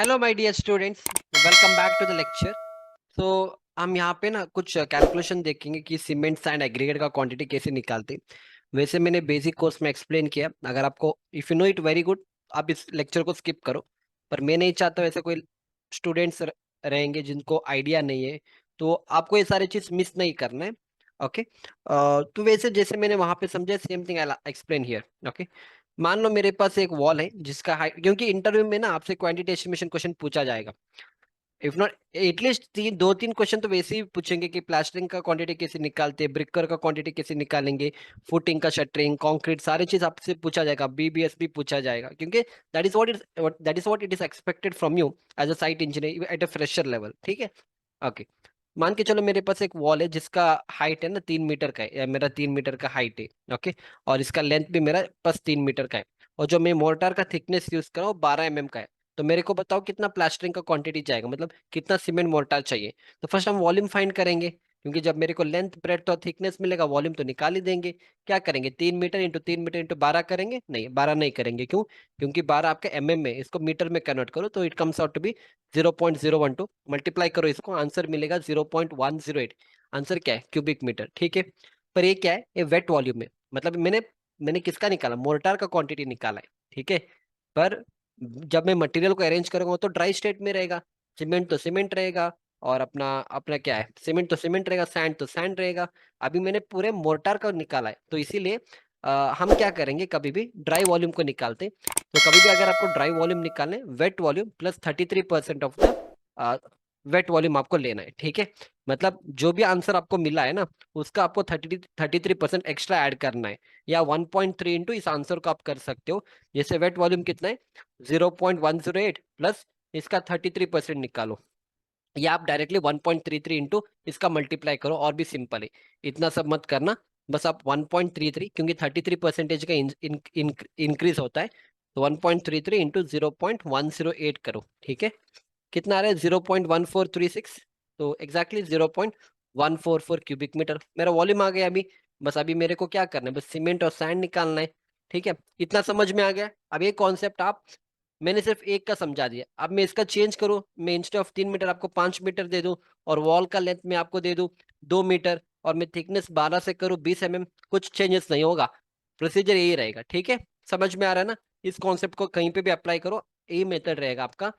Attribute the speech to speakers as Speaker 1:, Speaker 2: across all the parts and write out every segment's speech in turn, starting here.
Speaker 1: Hello my dear students, welcome back to the lecture. तो हम यहाँ पे ना कुछ कैलकुलेशन देखेंगे कि सीमेंट सैंड एग्रीगेट का क्वांटिटी कैसे निकालते हैं। वैसे मैंने बेसिक कोर्स में एक्सप्लेन किया। अगर आपको if you no it very good, आप इस लेक्चर को स्किप करो। पर मैं नहीं चाहता वैसे कोई स्टूडेंट्स रहेंगे जिनको आइडिया नहीं है, तो आपको ये सारी चीज मिस नहीं करना है। ओके। तो वैसे जैसे मैंने वहां पे समझा, same thing I explain here. Okay. मान लो मेरे पास एक वॉल है जिसका हाइट, क्योंकि इंटरव्यू में ना आपसे क्वांटिटी एस्टिमेशन क्वेश्चन पूछा जाएगा। इफ नॉट एटलीस्ट दो तीन क्वेश्चन तो वैसे ही पूछेंगे कि प्लास्टरिंग का क्वांटिटी कैसे निकालते हैं, ब्रिकर का क्वांटिटी कैसे निकालेंगे, फुटिंग का, शटरिंग, कंक्रीट, सारी चीज आपसे पूछा जाएगा। बीबीएस भी पूछा जाएगा, क्योंकि that is what it is expected from you as a site engineer at a fresher level. ठीक है। ओके। मान के चलो मेरे पास एक वॉल है जिसका हाइट है ना 3 मीटर का है, या मेरा 3 मीटर का हाइट है। ओके। और इसका लेंथ भी मेरा बस 3 मीटर का है। और जो मैं मोर्टार का थिकनेस यूज कर रहा हूँ 12 mm का है। तो मेरे को बताओ कितना प्लास्टरिंग का क्वांटिटी जाएगा, मतलब कितना सीमेंट मोर्टार चाहिए। तो फर्स्ट हम वॉल्यूम फाइंड करेंगे, क्योंकि जब मेरे को लेंथ, ब्रेड्थ और थिकनेस मिलेगा, वॉल्यूम तो निकाल ही देंगे। क्या करेंगे, 3 मीटर इंटू 3 मीटर इंटू 12 करेंगे? नहीं, 12 नहीं करेंगे। क्यों? क्योंकि 12 आपका में, इसको मीटर में कन्वर्ट करो तो it comes out to be 0.012। Multiply करो इसको, आंसर मिलेगा 0.108। आंसर क्या है? Cubic metre. ठीक है। पर ये क्या है? ये वेट वॉल्यूम है। मतलब मैंने किसका निकाला? मोर्टार का क्वांटिटी निकाला है। ठीक है। पर जब मैं मटेरियल को अरेंज करूंगा तो ड्राई स्टेट में रहेगा। सीमेंट तो सीमेंट रहेगा, और अपना अपना क्या है, सीमेंट तो सीमेंट रहेगा, सैंड तो सैंड रहेगा। अभी मैंने पूरे मोर्टार का निकाला है, तो इसीलिए हम क्या करेंगे, कभी भी ड्राई वॉल्यूम को निकालते हैं। तो कभी भी अगर आपको ड्राई वॉल्यूम निकालने, wet volume plus 33% of the wet volume आपको लेना है। ठीक है। मतलब जो भी आंसर आपको मिला है ना, उसका आपको 33% एक्स्ट्रा ऐड करना है। या 1.3 इंटू इस आंसर को आप कर सकते हो। जैसे वेट वॉल्यूम कितना है? 0.108 प्लस इसका 33% निकालो, या आप डायरेक्टली 1.33 इंटू इसका मल्टीप्लाई करो, और भी सिंपल है। इतना सब मत करना। बस आप 1.33, क्योंकि 33% का इंक्रीज होता है, तो 1.33 इंटू 0.108 करो। ठीक है। कितना आ रहा है? 0.1436। तो एग्जैक्टली 0.144 क्यूबिक मीटर मेरा वॉल्यूम आ गया अभी। बस अभी मेरे को क्या करना है? बस सीमेंट और सैंड निकालना है। ठीक है। इतना समझ में आ गया। अब ये कॉन्सेप्ट आप, मैंने सिर्फ एक का समझा दिया। अब मैं इसका चेंज करूँ, मैं इंस्टेड ऑफ 3 मीटर आपको 5 मीटर दे दूं, और वॉल का लेंथ में आपको दे दूं 2 मीटर, और मैं थिकनेस 12 से करूँ 20 mm, कुछ चेंजेस नहीं होगा। प्रोसीजर यही रहेगा। ठीक है। समझ में आ रहा है ना? इस कॉन्सेप्ट को कहीं पे भी अप्लाई करो, यही मेथड रहेगा आपका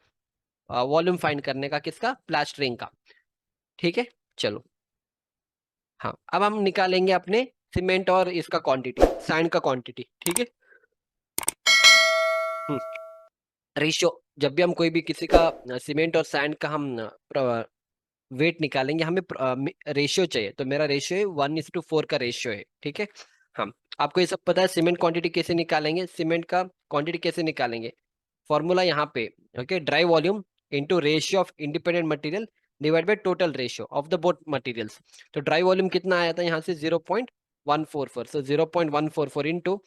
Speaker 1: वॉल्यूम फाइंड करने का। किसका? प्लास्टरिंग का। ठीक है। चलो। हाँ, अब हम निकालेंगे अपने सीमेंट और इसका क्वांटिटी, सैंड का क्वांटिटी। ठीक है। रेशियो, जब भी हम कोई भी किसी का सीमेंट और सैंड का हम वेट निकालेंगे, हमें रेशियो चाहिए। तो मेरा रेशियो है 1:4 का रेशियो है। ठीक है। हम, आपको ये सब पता है। सीमेंट क्वांटिटी कैसे निकालेंगे, सीमेंट का क्वांटिटी कैसे निकालेंगे? फॉर्मूला यहाँ पे। Okay. Dry volume into ratio of independent material divide by total ratio of the both materials. तो ड्राई वॉल्यूम कितना आया था यहाँ से? 0.144। सो 0.144 इंटू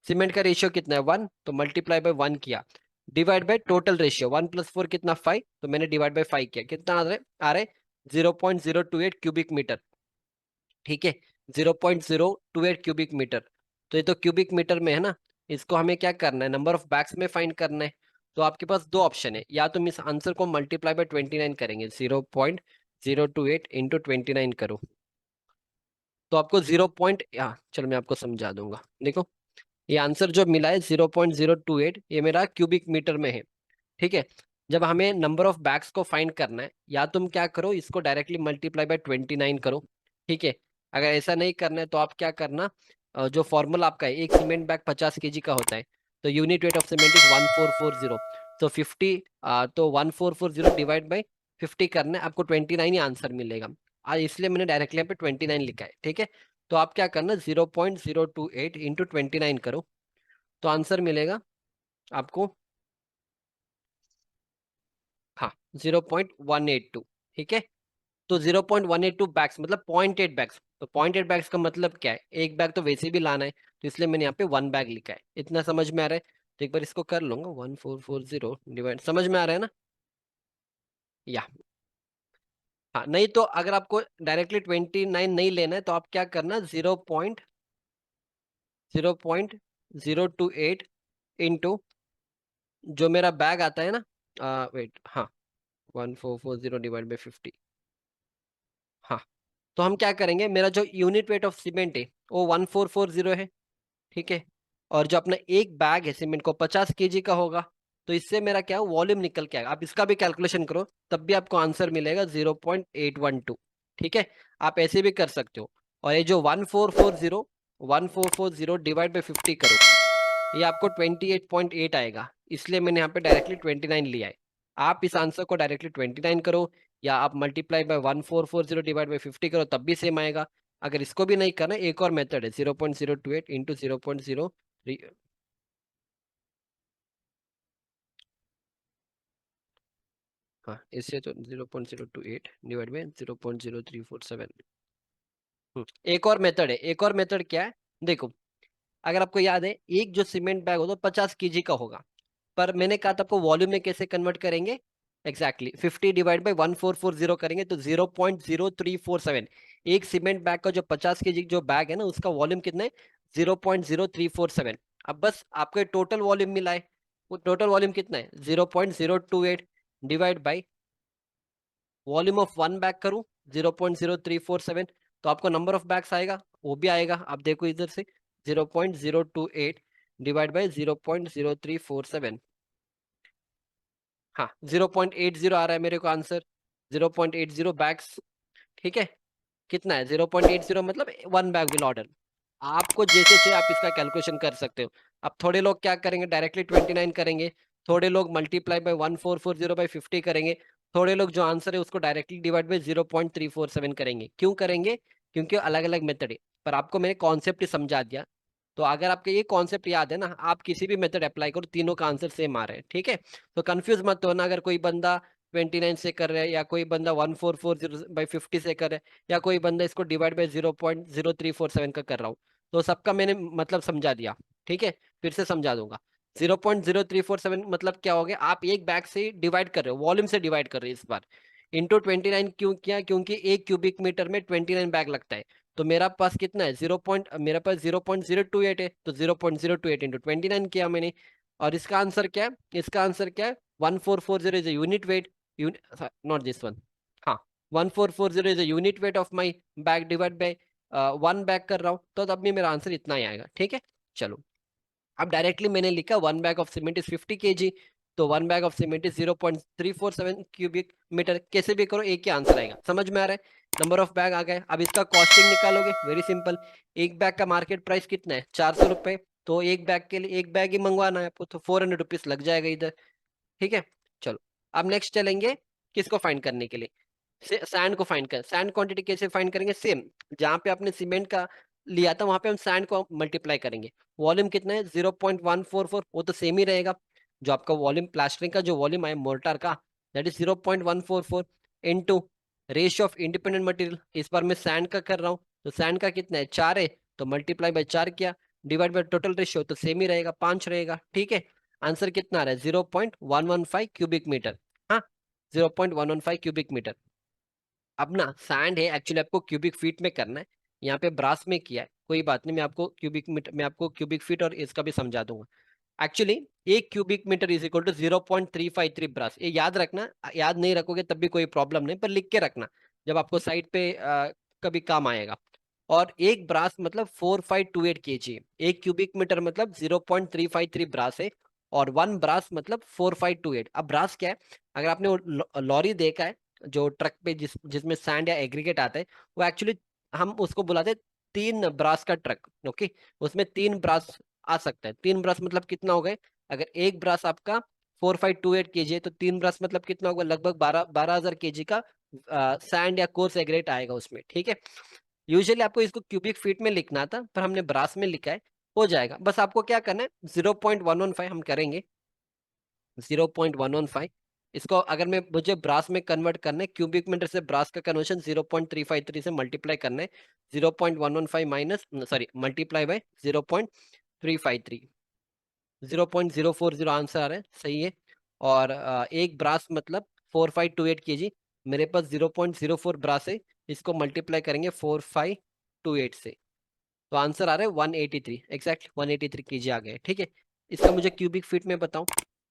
Speaker 1: सीमेंट का रेशियो कितना है? 1, तो मल्टीप्लाई बाय 1 किया, डिवाइड बाय टोटल रेशियो 1 + 4 कितना? 5, तो मैंने डिवाइड बाय 5 किया। कितना आ रहा है? 0.028 क्यूबिक मीटर। ठीक है। 0.028 क्यूबिक मीटर। तो ये तो क्यूबिक मीटर में है ना। इसको हमें क्या करना है? नंबर ऑफ बैग्स में फाइंड करना है। तो आपके पास दो ऑप्शन है, या तुम इस आंसर को मल्टीप्लाई बाय 29 करेंगे, 0.028 इंटू 29 करो, तो आपको चलो मैं आपको समझा दूंगा। देखो, ये आंसर जो मिला है 0.028, ये मेरा क्यूबिक मीटर में है। ठीक है। जब हमें नंबर ऑफ बैग्स को फाइंड करना है, या तुम क्या करो, इसको डायरेक्टली मल्टीप्लाई बाय 29 करो। ठीक है। अगर ऐसा नहीं करना है तो आप क्या करना, जो फॉर्मूला आपका है, एक सीमेंट बैग 50 kg का होता है, तो unit weight of cement is 1440। तो 50, तो 1440 डिवाइड बाई 50 करना है, आपको 29 ही आंसर मिलेगा। आज इसलिए मैंने डायरेक्टली यहाँ पे 29 लिखा है। ठीक है। तो आप क्या करना, 0.028 इंटू 29 करो, तो आंसर मिलेगा आपको, हाँ, 0.182। ठीक है। तो 0.182 बैग्स मतलब 0.8 बैग्स। तो 0.8 बैग्स का मतलब क्या है? एक बैग तो वैसे भी लाना है, तो इसलिए मैंने यहाँ पे 1 बैग लिखा है। इतना समझ में आ रहा है? तो एक बार इसको कर लूंगा, 1440 डिवाइड, समझ में आ रहा है ना? या, हाँ, नहीं तो अगर आपको डायरेक्टली 29 नहीं लेना है, तो आप क्या करना, 0.028 इंटू जो मेरा बैग आता है ना, वेट, हाँ, 1440 डिवाइड बाई 50। हाँ, तो हम क्या करेंगे, मेरा जो यूनिट वेट ऑफ सीमेंट है वो 1440 है, ठीक है। और जो अपना एक बैग है सीमेंट को 50 kg का होगा, तो इससे मेरा क्या वॉल्यूम निकल के आएगा। आप इसका भी कैलकुलेशन करो, तब भी आपको आंसर मिलेगा 0.812, ठीक है। आप ऐसे भी कर सकते हो। और ये जो 1440 डिवाइड बाई 50 करो, ये आपको 28.8 आएगा, इसलिए मैंने यहाँ पे डायरेक्टली 29 लिया है। आप इस आंसर को डायरेक्टली 29 करो, या आप मल्टीप्लाई बाय 1440 डिवाइड बाई 50 करो, तब भी सेम आएगा। अगर इसको भी नहीं करना, एक और मेथड है, 0.028 इंटू 0.03। हाँ, इससे तो 0.028 डिवाइड बाई 0.0347। एक और मेथड है, एक और मेथड क्या है, देखो। अगर आपको याद है, एक जो सीमेंट बैग होगा 50 kg का होगा, पर मैंने कहा था आपको वॉल्यूम में कैसे कन्वर्ट करेंगे। एग्जैक्टली 50 डिवाइड बाई 1440 करेंगे तो 0.0347। एक सीमेंट बैग का जो 50 kg जो बैग है ना, उसका वॉल्यूम कितना है, 0.0347। अब बस आपको ये टोटल वॉल्यूम मिला है, वो टोटल वॉल्यूम कितना है 0.028 divide by volume of one bag करूं 0.0347, तो आपको नंबर ऑफ बैग्स आएगा, वो भी आएगा। आप देखो इधर से, 0.028 डिवाइड बाई 0.0347। हाँ, 0.80 आ रहा है मेरे को आंसर, 0.80 बैग्स, ठीक है। कितना है 0.80, मतलब वन बैग विल ऑर्डर। आपको जैसे चाहिए आप इसका कैलकुलेशन कर सकते हो। अब थोड़े लोग क्या करेंगे, डायरेक्टली 29 करेंगे, थोड़े लोग मल्टीप्लाई बाय 1440 बाई 50 करेंगे, थोड़े लोग जो आंसर है उसको डायरेक्टली डिवाइड बाय 0.347 करेंगे। क्यों करेंगे, क्योंकि अलग अलग मेथड है। पर आपको मैंने कॉन्सेप्ट ही समझा दिया, तो अगर आपको ये कॉन्सेप्ट याद है ना, आप किसी भी मेथड अप्लाई करो, तीनों का आंसर सेम आ रहा है, ठीक है। तो कंफ्यूज मत होना, अगर कोई बंदा 29 से कर रहा है, या कोई बंदा 1440 बाई 50 से कर रहा है, या कोई बंदा इसको डिवाइड बाई 0.0347 का कर रहा हूँ, तो सबका मैंने मतलब समझा दिया, ठीक है। फिर से समझा दूंगा। 0.0347 मतलब क्या हो गया, आप एक बैग से डिवाइड कर रहे हो, वॉल्यूम से डिवाइड कर रहे हो इस बार। इंटू 29 क्यों किया, क्योंकि एक क्यूबिक मीटर में 29 बैग लगता है। तो मेरा पास कितना है, मेरा पास 0.028 है, तो 0.028 इंटू 29 किया मैंने। और इसका आंसर क्या है, इसका आंसर क्या है, 1440 is unit weight, not this one. हाँ, 1440 is unit weight of my bag divide by one bag कर रहा हूँ, तो तब भी मेरा आंसर इतना ही आएगा, ठीक है। चलो, अब डायरेक्टली मैंने लिखा one bag of cement is 50 kg, तो one bag of cement is 0.347 cubic metre. कैसे भी करो एक ही आंसर आएगा, समझ में आ रहा है। नंबर ऑफ बैग आ गए, अब इसका कॉस्टिंग निकालोगे, वेरी सिंपल। एक बैग का मार्केट प्राइस कितना है, 400 रुपए। तो एक बैग के लिए एक बैग ही मंगवाना है आपको, तो 400 रुपीज लग जाएगा इधर, ठीक है। चलो, अब नेक्स्ट चलेंगे किसको फाइंड करने के लिए, सैंड को फाइंड कर। सैंड क्वांटिटी कैसे फाइंड करेंगे, सेम जहां पे आपने सीमेंट का लिया था वहां पे हम सैंड को मल्टीप्लाई करेंगे। वॉल्यूम कितना है 0.144, वो तो सेम ही रहेगा। जो आपका वॉल्यूम प्लास्टरिंग का जो वॉल्यूम है मोर्टार का, that is 0.144 into ratio of independent material. इस बार मैं सैंड का कर रहा हूँ, तो सैंड का कितना है 4 है, तो मल्टीप्लाई बाय 4 किया, डिवाइड बाय टोटल रेशियो, तो सेम ही रहेगा, 5 रहेगा, ठीक है। आंसर कितना आ रहा है 0.115 क्यूबिक मीटर। हाँ, 0.115 क्यूबिक मीटर। अब ना सैंड है एक्चुअली आपको क्यूबिक फीट में करना है, यहाँ पे ब्रास में किया है, कोई बात नहीं, मैं आपको क्यूबिक मीटर, मैं आपको क्यूबिक फीट और इसका भी समझा दूंगा। एक्चुअली एक cubic metre is equal to 0.353 brass, ये याद रखना। याद नहीं रखोगे तब भी कोई प्रॉब्लम नहीं, पर लिख के रखना, जब आपको साइड पे कभी काम आएगा। और एक ब्रास मतलब 4528 kg, एक क्यूबिक मीटर मतलब 0.353 ब्रास है, और वन ब्रास मतलब 4528। अब ब्रास क्या है, अगर आपने वो लॉरी देखा है, जो ट्रक पे जिसमें सैंड या एग्रीगेट आता है, वो एक्चुअली हम उसको बुलाते हैं 3 ब्रास का ट्रक, ओके। उसमें 3 ब्रास आ सकता है। 3 ब्रास मतलब कितना हो गए, अगर एक ब्रास आपका 4528 kg है, तो 3 ब्रास मतलब कितना होगा, लगभग 12,000 kg का सैंड या कोर्स एग्रेट आएगा उसमें, ठीक है। यूजुअली आपको इसको क्यूबिक फीट में लिखना था, पर हमने ब्रास में लिखा है, हो जाएगा। बस आपको क्या करना है, 0.115 हम करेंगे, 0.115। इसको अगर मैं मुझे ब्रास में कन्वर्ट करना है, क्यूबिक मीटर से ब्रास का कन्वर्शन 0.353 से मल्टीप्लाई करना है। 0.115 minus, sorry, multiply by 0.353, 0.040 answer आ रहा है, सही है। और एक ब्रास मतलब 4528 kg, मेरे पास 0.04 ब्रास है, इसको मल्टीप्लाई करेंगे 4528 से, तो आंसर आ रहा है 183, एग्जैक्ट 183 kg आ गए, ठीक है। इसका मुझे क्यूबिक फीट में बताओ।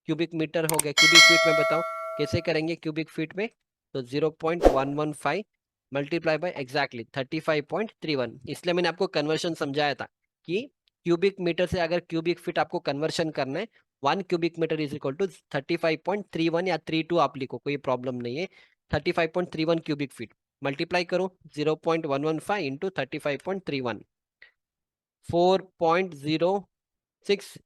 Speaker 1: क्यूबिक मीटर हो गया, क्यूबिक फीट में बताओ कैसे करेंगे क्यूबिक फीट में। तो 0.115 मल्टीप्लाई बाय एग्जैक्टली 35.31, इसलिए मैंने आपको कन्वर्शन समझाया था कि क्यूबिक मीटर से अगर क्यूबिक फीट आपको कन्वर्शन करना है, 1 cubic metre is equal to 35.31 या 32 आप लिखो, कोई प्रॉब्लम नहीं है। 35.31 क्यूबिक फीट मल्टीप्लाई करो 0.115 इंटू 35.31, 4.06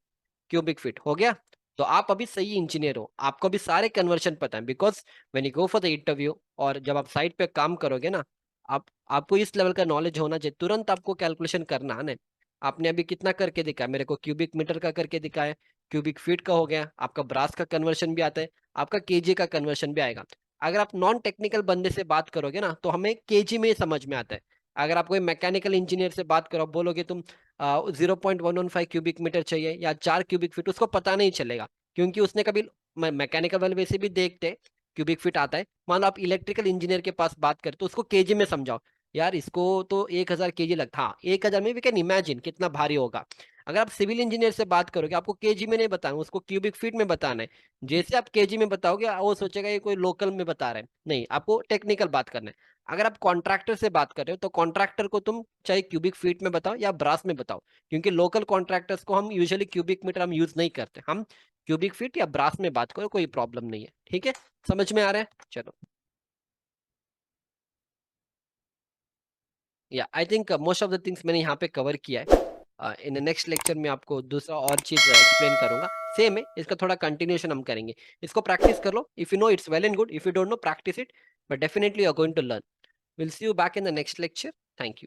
Speaker 1: क्यूबिक फीट हो गया। तो आप अभी सही इंजीनियर हो, आपको अभी सारे कन्वर्शन पता है, because when you go for the interview और जब आप साइट पे काम करोगे ना, आप आपको इस लेवल का नॉलेज होना चाहिए, तुरंत आपको कैलकुलेशन करना है ना। आपने अभी कितना करके दिखाया मेरे को, क्यूबिक मीटर का करके दिखाया, क्यूबिक फीट का हो गया, आपका ब्रास का कन्वर्शन भी आता है, आपका केजी का कन्वर्शन भी आएगा। अगर आप नॉन टेक्निकल बंदे से बात करोगे ना तो हमें केजी में समझ में आता है। अगर आप कोई मैकेनिकल इंजीनियर से बात करो, बोलोगे तुम 0.115 क्यूबिक मीटर चाहिए या 4 क्यूबिक फीट, उसको पता नहीं चलेगा, क्योंकि उसने कभी मैकेनिकल वाले वैसे भी देखते क्यूबिक फीट आता है। मान लो आप इलेक्ट्रिकल इंजीनियर के पास बात करते तो उसको केजी में समझाओ, यार इसको तो 1000 केजी लगता, हाँ 1000 में वी कैन इमेजिन कितना भारी होगा। अगर आप सिविल इंजीनियर से बात करोगे, आपको केजी में नहीं बताना, उसको क्यूबिक फीट में बताना है। जैसे आप केजी में बताओगे वो सोचेगा ये कोई लोकल में बता रहे हैं, नहीं, आपको टेक्निकल बात करना है। अगर आप कॉन्ट्रैक्टर से बात कर रहे हो तो कॉन्ट्रैक्टर को तुम चाहे क्यूबिक फीट में बताओ या ब्रास में बताओ, क्योंकि लोकल कॉन्ट्रैक्टर्स को हम यूजुअली क्यूबिक मीटर हम यूज नहीं करते, हम क्यूबिक फीट या ब्रास में बात करो, कोई प्रॉब्लम नहीं है, ठीक है। समझ में आ रहा है, चलो। या I think most of the things मैंने यहाँ पे कवर किया है। इन नेक्स्ट लेक्चर में आपको दूसरा और चीज एक्सप्लेन करूंगा, सेम है, इसका थोड़ा कंटिन्यूशन हम करेंगे। इसको प्रैक्टिस कर लो, if you know it's well and good, if you don't know practise it, but definitely you are going to learn. Will see you back in the next lecture. Thank you.